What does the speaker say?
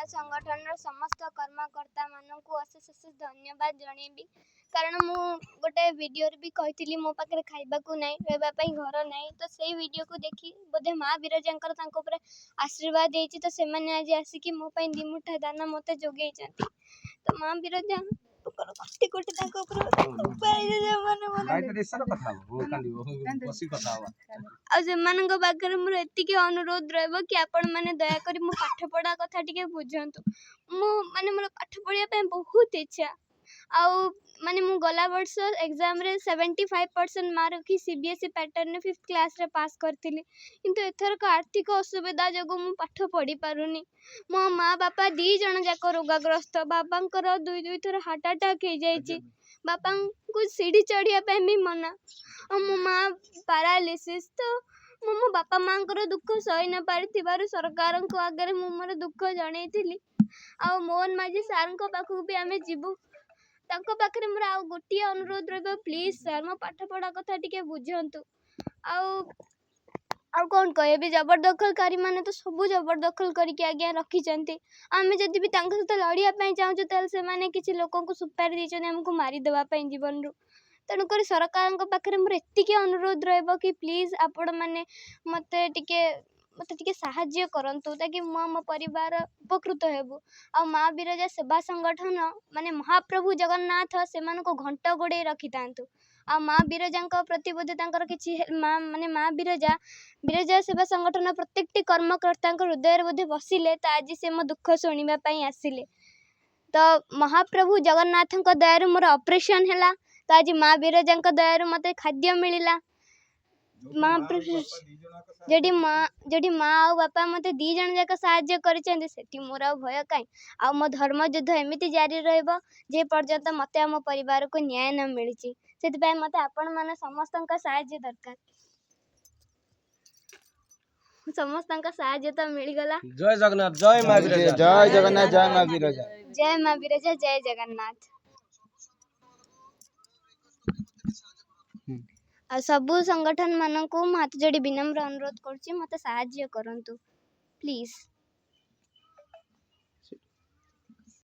संगठन समस्त कर्मकर्ता मानक अशेष अशेष धन्यवाद जनइबी कारण मु गोटे वीडियो भी कही मो पाखे खाइबा ना रही घर ना तो से वीडियो को देखी बोधे माँ बिरजांकर आशीर्वाद देती तो से आज आसिक मो दिमुठा दाना मत जोगे तो माँ बिरजा कोटि कोटि पाखे मोर एतिक अनुरोध रही कि आपण मैंने दयाकोरी मो पाठ पढ़ा कथा टिके बुझंतु मु माने मोर पाठ पढ़िया बहुत इच्छा आउ माने मु गला वर्ष एग्जाम रे 75% मार्क रखी सीबीएसई पैटर्न रे 5th क्लास रे पास करथिली किंतु एथर का आर्थिक असुविधा जगो मु पाठ पढ़ी पारुनी मो माँ बापा दी जन जाक रोगाग्रस्त बाबांकर दुई थर हार्ट अटैक हो जाइए बापा को सीढ़ी चढ़िया भी मना और मो माँ पैरालिसिस तो मो बापा माँ दुख सही न पारि सरकार को आगे मु मोर दुख जनई आ मोहन माझी सार पाखक भी आम जीवु तांको पाखरे मोर आ गोटे अनुरोध रही प्लीज सर मो पाठ पढ़ा कथा टिके बुझंतु आउ कौन कहे जबरदखलकारी माने तो सब जबरदखल करके आज्ञा रखिचंती आमे जदि भी तांको सहित लड़िया पई चाहूछु ताल से माने किछि लोकन को सुपारी देछन हमको मारी देबा पई जीवन रु तेणुकर सरकार पाखे मोर एतिक अनुरोध रहिबो कि प्लीज आपण मैंने मते टिके साहाय्य करंतु ताकि मो परिवार उपकृत हेबु आ माँ बिरजा सेवा संगठन माने महाप्रभु जगन्नाथ से घंट गोड़े रखि थांतु आ माँ बिरजा प्रति बोधे तांकर किछि माने माँ बिरजा सेवा संगठन प्रत्येकटी कर्मकर्ता हृदय बोधे बसिले तो आज से मो दुख शुणा आसिले तो महाप्रभु जगन्नाथ दयार मोर ऑपरेशन है तो आज माँ बिरजा दयार मते खाद्य मिलला जड़ी माँ आ बापा मते दी जन जाक साहाय्य करिसेंती सेठी मोर आ भय काई आ मो धर्म युद्ध एमिति जारी रहइबो जे पर्यंत मते हम परिवार को न्याय न मिलिछि सेति पय मते आपण माने समस्त का साहाय्य दरकार समस्त का साहाय्य तो मिल गला। जय जगन्नाथ जय माँ बिरजा जय जगन्नाथ जय माँ बिरजा जय माँ बिरजा जय जगन्नाथ आ सबु संगठन मानक हाथ जोड़ी विनम्र अनुरोध करुछि मते साहाय्य करंतु प्लीज।